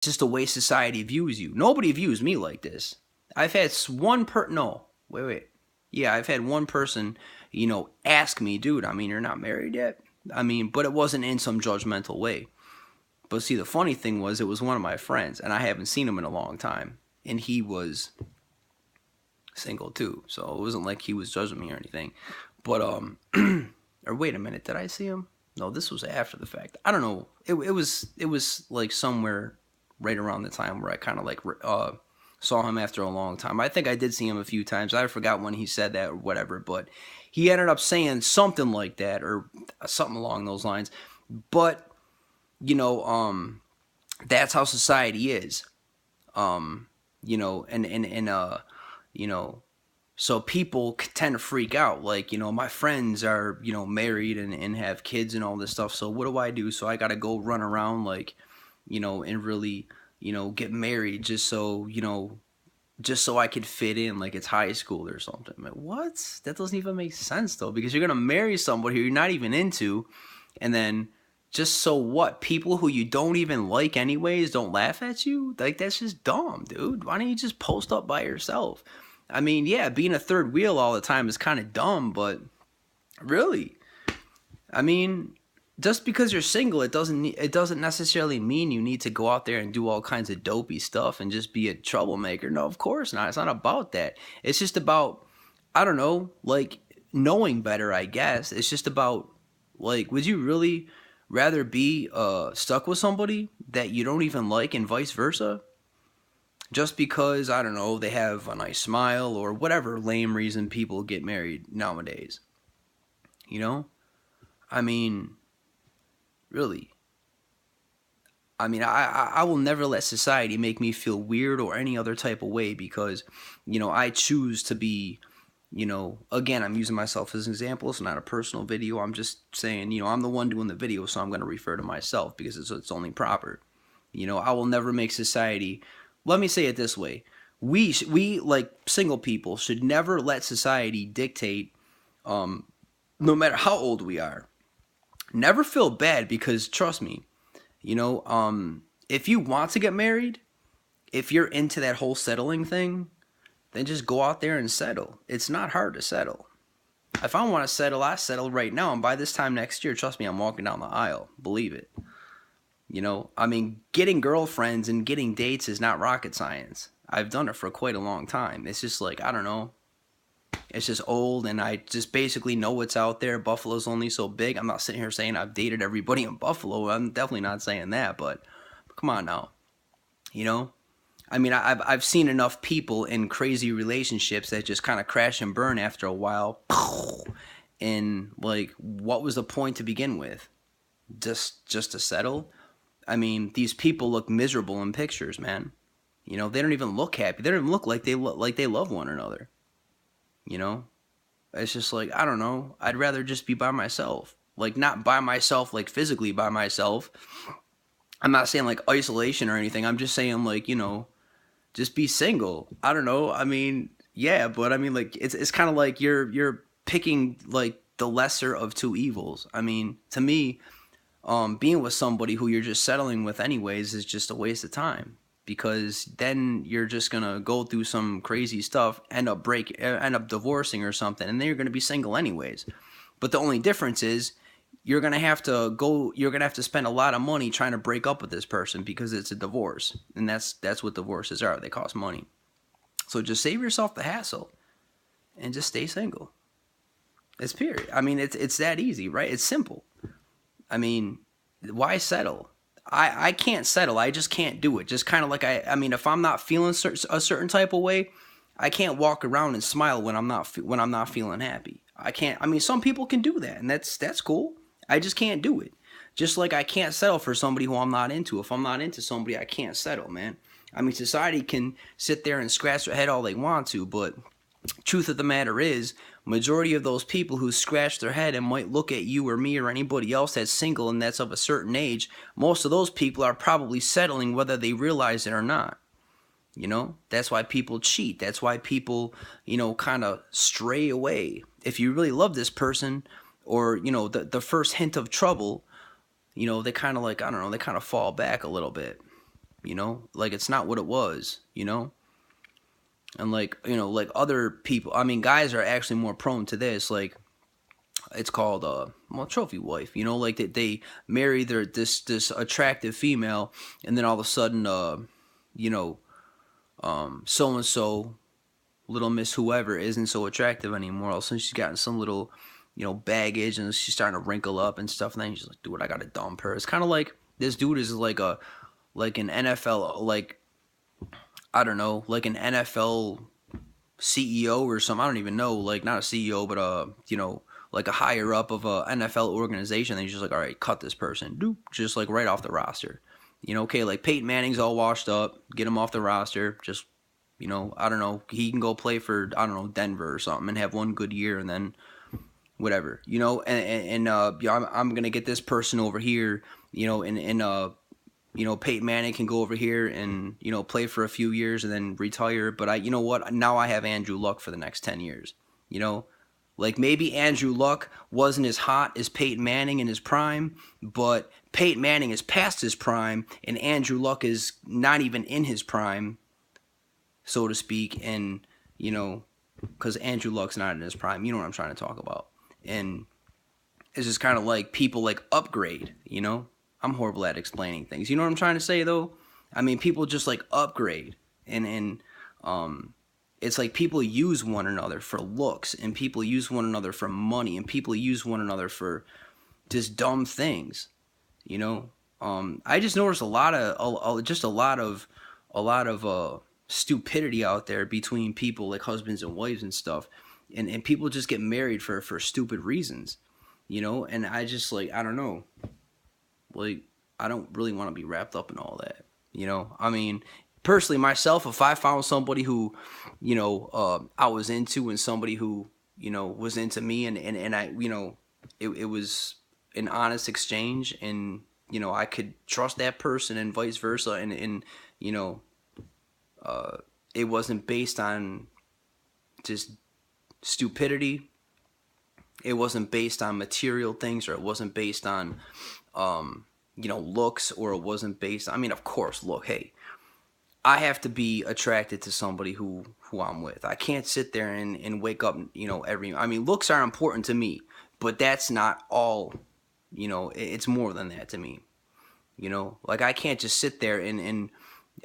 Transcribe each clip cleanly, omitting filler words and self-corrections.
just the way society views you. Nobody views me like this. I've had one no, wait. Yeah, I've had one person, ask me, dude, I mean, you're not married yet? I mean, but it wasn't in some judgmental way. But see, the funny thing was, it was one of my friends, and I haven't seen him in a long time. And he was single too, so it wasn't like he was judging me or anything. But, or wait a minute, did I see him? No, this was after the fact. I don't know. It was like somewhere right around the time where I kind of like saw him after a long time. I think I did see him a few times. I forgot when he said that or whatever, but he ended up saying something like that or something along those lines. But that's how society is. And so people tend to freak out. Like, my friends are, married and have kids and all this stuff. So what do I do? So I got to go run around like, and really, get married just so, just so I could fit in like it's high school or something. I'm like, what? That doesn't even make sense though, because you're going to marry somebody who you're not even into. And then just so what? People who you don't even like anyways don't laugh at you? Like, that's just dumb, dude. Why don't you just post up by yourself? I mean, yeah, being a third wheel all the time is kind of dumb, but really, I mean, just because you're single, it doesn't necessarily mean you need to go out there and do all kinds of dopey stuff and just be a troublemaker. No, of course not. It's not about that. It's just about, I don't know, like knowing better, I guess. It's just about like, would you really rather be stuck with somebody that you don't even like and vice versa? Just because, I don't know, they have a nice smile or whatever lame reason people get married nowadays. You know? I mean, really. I mean, I will never let society make me feel weird or any other type of way because, I choose to be, again, I'm using myself as an example. It's not a personal video. I'm just saying, I'm the one doing the video, so I'm going to refer to myself because it's only proper. I will never make society. Let me say it this way: we like single people should never let society dictate, no matter how old we are. Never feel bad because trust me, if you want to get married, if you're into that whole settling thing, then just go out there and settle. It's not hard to settle. If I want to settle, I settle right now, and by this time next year, trust me, I'm walking down the aisle. Believe it. I mean, getting girlfriends and getting dates is not rocket science. I've done it for quite a long time. It's just like, I don't know. It's just old, and I just basically know what's out there. Buffalo's only so big. I'm not sitting here saying I've dated everybody in Buffalo. I'm definitely not saying that, but come on now. I mean, I've seen enough people in crazy relationships that just kind of crash and burn after a while. And like, what was the point to begin with? Just to settle? I mean, these people look miserable in pictures, man. They don't even look happy. They don't even look like they love one another. It's just like, I don't know. I'd rather just be by myself. Like, not by myself, like physically by myself. I'm not saying like isolation or anything. I'm just saying like, just be single. I don't know. I mean, yeah, but I mean, like, it's kind of like you're picking like the lesser of two evils. I mean, to me, being with somebody who you're just settling with anyways is just a waste of time because then you're just gonna go through some crazy stuff, end up divorcing or something, and then you're gonna be single anyways. But the only difference is you're gonna have to spend a lot of money trying to break up with this person because it's a divorce, and that's what divorces are. They cost money. So just save yourself the hassle and just stay single. It's period. I mean, it's that easy, right? It's simple. I mean, why settle? I can't settle. I just can't do it. Just kind of like I mean, if I'm not feeling a certain type of way, I can't walk around and smile when I'm not feeling happy. I can't. I mean, some people can do that, and that's cool. I just can't do it. Just like I can't settle for somebody who I'm not into. If I'm not into somebody, I can't settle, man. I mean, society can sit there and scratch their head all they want to, but truth of the matter is, majority of those people who scratch their head and might look at you or me or anybody else that's single and that's of a certain age, most of those people are probably settling whether they realize it or not. That's why people cheat. That's why people, kind of stray away. If you really love this person or, the first hint of trouble, they kind of like, I don't know, they kind of fall back a little bit. you know? Like, it's not what it was, you know? And like, you know, like other people, I mean, guys are actually more prone to this. Like, it's called well, trophy wife, you know, like they marry their this attractive female, and then all of a sudden you know, so and so, little miss whoever, isn't so attractive anymore. All of a sudden she's gotten some little, you know, baggage, and she's starting to wrinkle up and stuff, and then she's like, dude, I gotta dump her. It's kind of like this dude is like an NFL, like, I don't know, like an NFL CEO or something. I don't even know, like not a CEO, but you know, like a higher up of a NFL organization. Then he's just like, all right, cut this person, doop, just like right off the roster. You know, okay, like Peyton Manning's all washed up, get him off the roster. Just, you know, I don't know, he can go play for, I don't know, Denver or something and have one good year, and then whatever, you know. And yeah, I'm gonna get this person over here, you know, and you know, Peyton Manning can go over here and, you know, play for a few years and then retire. But you know what? Now I have Andrew Luck for the next 10 years. You know, like maybe Andrew Luck wasn't as hot as Peyton Manning in his prime, but Peyton Manning is past his prime and Andrew Luck is not even in his prime, so to speak. And, you know, because Andrew Luck's not in his prime. You know what I'm trying to talk about. And it's just kind of like people like upgrade, you know? I'm horrible at explaining things. You know what I'm trying to say though? I mean, people just like upgrade, and it's like people use one another for looks, and people use one another for money, and people use one another for just dumb things, you know? I just noticed a lot of stupidity out there between people like husbands and wives and stuff. And people just get married for stupid reasons, you know. And I just, like, I don't know, like, I don't really want to be wrapped up in all that, you know. I mean, personally myself, if I found somebody who, you know, I was into, and somebody who, you know, was into me, and I, you know, it was an honest exchange, and, you know, I could trust that person and vice versa, and you know, it wasn't based on just stupidity, it wasn't based on material things, or it wasn't based on you know, looks, or it wasn't based, I mean, of course, look, hey, I have to be attracted to somebody who I'm with. I can't sit there and wake up, you know, I mean, looks are important to me, but that's not all, you know. It's more than that to me, you know. Like, I can't just sit there and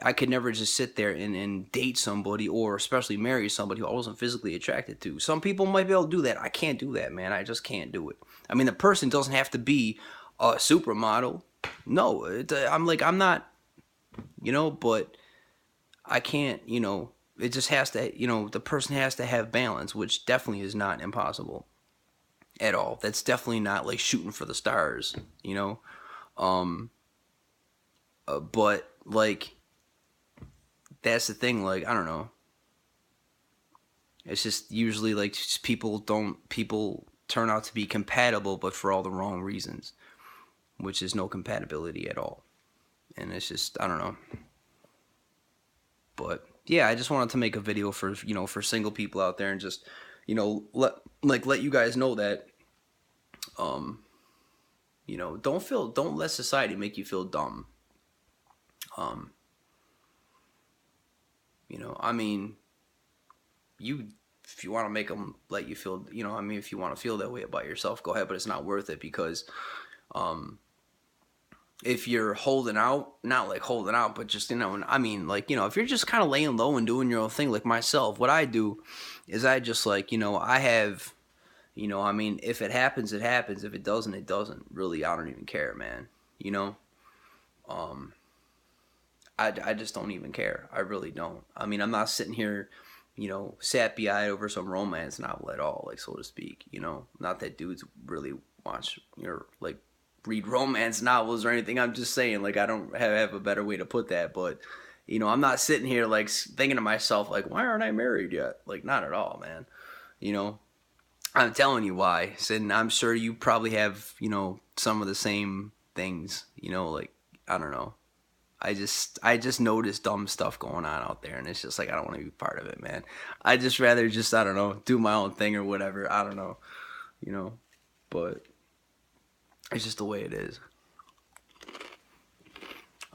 I could never just sit there and date somebody, or especially marry somebody who I wasn't physically attracted to. Some people might be able to do that. I can't do that, man. I just can't do it. I mean, the person doesn't have to be a supermodel. No, I'm like, I'm not, you know, but I can't, you know, it just has to, you know, the person has to have balance, which definitely is not impossible at all. That's definitely not like shooting for the stars, you know. Um, but like, that's the thing. Like, I don't know. It's just usually like, just people turn out to be compatible, but for all the wrong reasons, which is no compatibility at all. And it's just, I don't know. But yeah, I just wanted to make a video for, you know, for single people out there, and just, you know, let you guys know that, um, you know, don't let society make you feel dumb. Um, you know, I mean, you if you want to make them let you feel, you know, I mean, if you want to feel that way about yourself, go ahead, but it's not worth it, because um if you're holding out, not like holding out, but just, you know, I mean, like, you know, if you're just kind of laying low and doing your own thing, like myself, what I do is I just, like, you know, I have, you know, I mean, if it happens, it happens. If it doesn't, it doesn't. Really, I don't even care, man. You know, um, I just don't even care. I really don't. I mean, I'm not sitting here, you know, sappy-eyed over some romance novel at all, like, so to speak. You know, not that dudes really watch, you know, like, read romance novels or anything. I'm just saying, like, I don't have a better way to put that, but, you know, I'm not sitting here like thinking to myself, like, why aren't I married yet? Like, not at all, man. You know, I'm telling you why. And I'm sure you probably have, you know, some of the same things, you know, like, I don't know. I just noticed dumb stuff going on out there, and it's just like, I don't want to be part of it, man. I just rather just, I don't know, do my own thing or whatever. I don't know, you know, but it's just the way it is.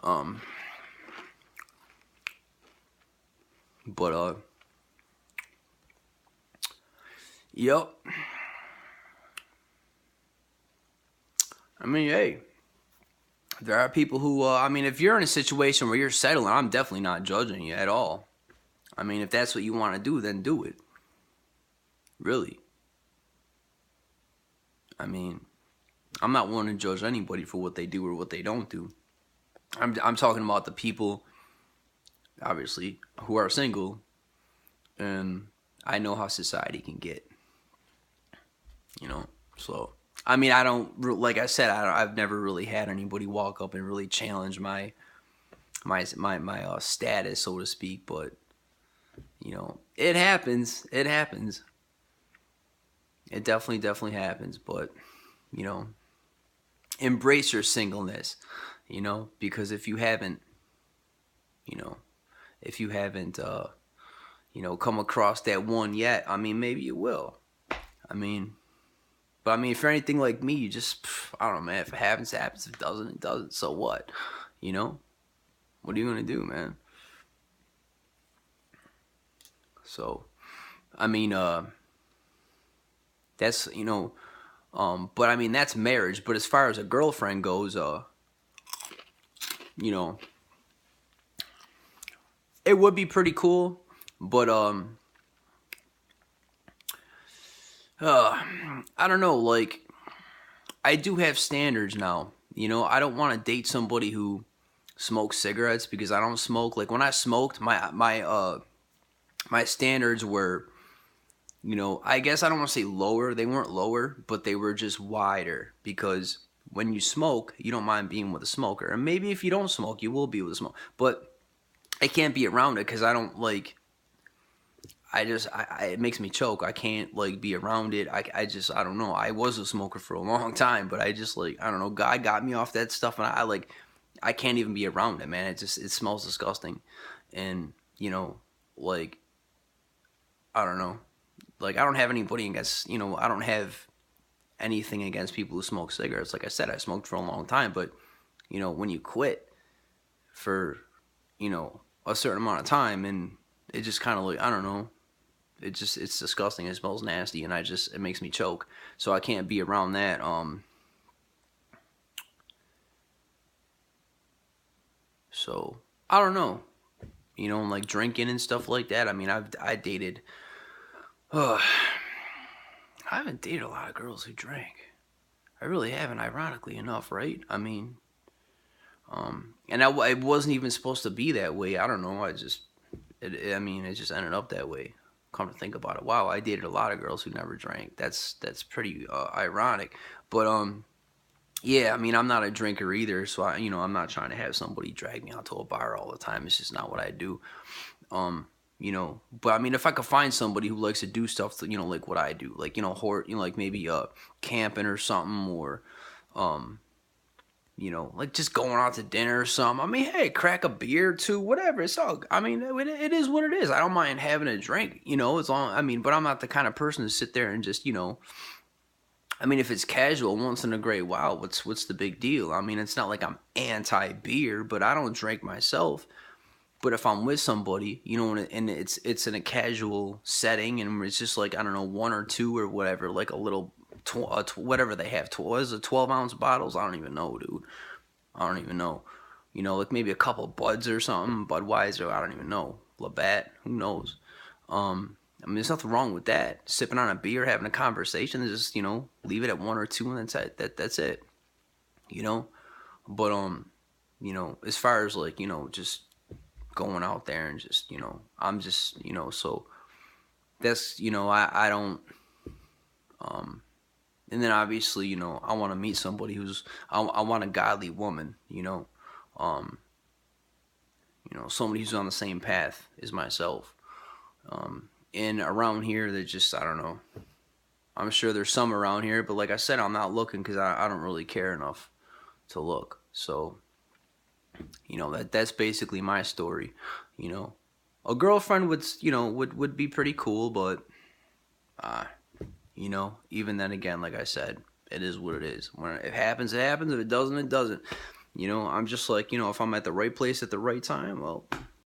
Um But yep. I mean, hey, there are people who, I mean, if you're in a situation where you're settling, I'm definitely not judging you at all. I mean, if that's what you want to do, then do it. Really. I mean, I'm not one to judge anybody for what they do or what they don't do. I'm talking about the people, obviously, who are single, and I know how society can get. You know, so I mean, I don't like I said, I've never really had anybody walk up and really challenge my status, so to speak. But you know, it happens. It happens. It definitely happens. But you know, embrace your singleness. You know, because if you haven't, you know, if you haven't, you know, come across that one yet, I mean, maybe you will. I mean, but I mean, if you're anything like me, you just, I don't know, man. If it happens, it happens. If it doesn't, it doesn't. So what? You know? What are you going to do, man? So, I mean, that's, you know, but I mean, that's marriage. But as far as a girlfriend goes, you know, it would be pretty cool. But, I don't know, like, I do have standards now. You know, I don't want to date somebody who smokes cigarettes because I don't smoke. Like when I smoked, my standards were, you know, I guess I don't want to say lower. They weren't lower, but they were just wider because when you smoke, you don't mind being with a smoker. And maybe if you don't smoke, you will be with a smoker. But I can't be around it because I don't like. It makes me choke. I can't like be around it. I don't know. I was a smoker for a long time, but I just like, I don't know. God got me off that stuff, and I like, I can't even be around it, man. It smells disgusting, and you know, like, I don't know. Like I don't have anybody against, you know, I don't have anything against people who smoke cigarettes. Like I said, I smoked for a long time, but you know, when you quit for, you know, a certain amount of time, and it just kind of like, I don't know. It's disgusting. It smells nasty, and it makes me choke. So I can't be around that. So I don't know, you know, like drinking and stuff like that. I mean, I dated. I haven't dated a lot of girls who drank. I really haven't, ironically enough, right? I mean, and it wasn't even supposed to be that way. I don't know. I mean, it just ended up that way. Come to think about it, wow, I dated a lot of girls who never drank. That's pretty ironic, but yeah, I mean, I'm not a drinker either, so you know, I'm not trying to have somebody drag me out to a bar all the time. It's just not what I do. Um, you know, but I mean, if I could find somebody who likes to do stuff, you know, like what I do, like you know, you know, like maybe camping or something, or um, you know, like just going out to dinner or something. I mean, hey, crack a beer too, whatever. It's all. I mean, it is what it is. I don't mind having a drink, you know. As long, I mean, but I'm not the kind of person to sit there and just, you know. I mean, if it's casual, once in a great while, what's the big deal? I mean, it's not like I'm anti beer, but I don't drink myself. But if I'm with somebody, you know, and it's in a casual setting, and it's just like, I don't know, one or two or whatever, like a little whatever they have. What is it, 12-ounce bottles? I don't even know, dude. I don't even know. You know, like maybe a couple Buds or something, Budweiser. I don't even know. Labatt, who knows? I mean, there's nothing wrong with that. Sipping on a beer, having a conversation, just, you know, leave it at one or two, and that's it. You know, but you know, as far as like, you know, just going out there and just, you know, I'm just, you know, so that's, you know, I don't um and then obviously, you know, I want to meet somebody I want a godly woman, um you know, somebody who's on the same path as myself. And around here, they just, I don't know. I'm sure there's some around here, but like I said, I'm not looking because I don't really care enough to look. So, you know, that's basically my story. You know, a girlfriend would, you know, would be pretty cool, but, uh, you know, even then again, like I said, it is what it is. When it happens, it happens. If it doesn't, it doesn't. You know, I'm just like, you know, if I'm at the right place at the right time, well,